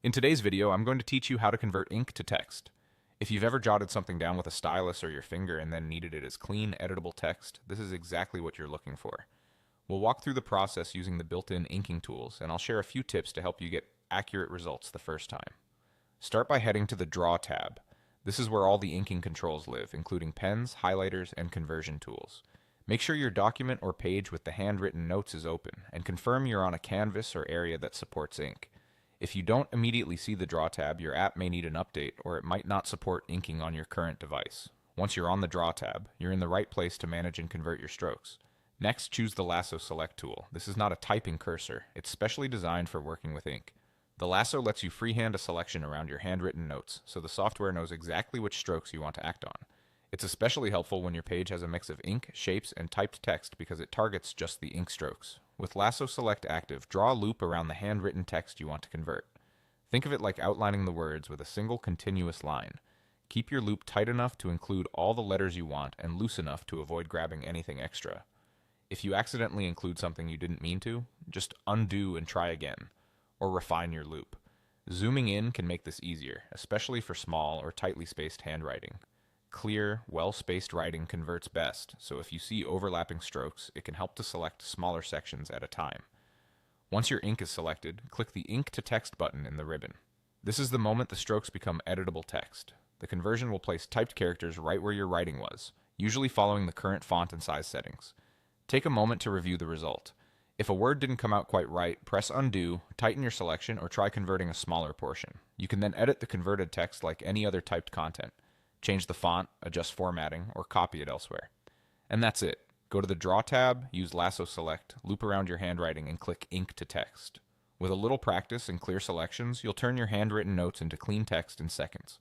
In today's video, I'm going to teach you how to convert ink to text. If you've ever jotted something down with a stylus or your finger and then needed it as clean, editable text, this is exactly what you're looking for. We'll walk through the process using the built-in inking tools, and I'll share a few tips to help you get accurate results the first time. Start by heading to the Draw tab. This is where all the inking controls live, including pens, highlighters, and conversion tools. Make sure your document or page with the handwritten notes is open, and confirm you're on a canvas or area that supports ink. If you don't immediately see the Draw tab, your app may need an update, or it might not support inking on your current device. Once you're on the Draw tab, you're in the right place to manage and convert your strokes. Next, choose the Lasso Select tool. This is not a typing cursor. It's specially designed for working with ink. The lasso lets you freehand a selection around your handwritten notes, so the software knows exactly which strokes you want to act on. It's especially helpful when your page has a mix of ink, shapes, and typed text because it targets just the ink strokes. With Lasso Select active, draw a loop around the handwritten text you want to convert. Think of it like outlining the words with a single continuous line. Keep your loop tight enough to include all the letters you want and loose enough to avoid grabbing anything extra. If you accidentally include something you didn't mean to, just undo and try again, or refine your loop. Zooming in can make this easier, especially for small or tightly spaced handwriting. Clear, well-spaced writing converts best, so if you see overlapping strokes, it can help to select smaller sections at a time. Once your ink is selected, click the Ink to Text button in the ribbon. This is the moment the strokes become editable text. The conversion will place typed characters right where your writing was, usually following the current font and size settings. Take a moment to review the result. If a word didn't come out quite right, press undo, tighten your selection, or try converting a smaller portion. You can then edit the converted text like any other typed content. Change the font, adjust formatting, or copy it elsewhere. And that's it. Go to the Draw tab, use Lasso Select, loop around your handwriting, and click Ink to Text. With a little practice and clear selections, you'll turn your handwritten notes into clean text in seconds.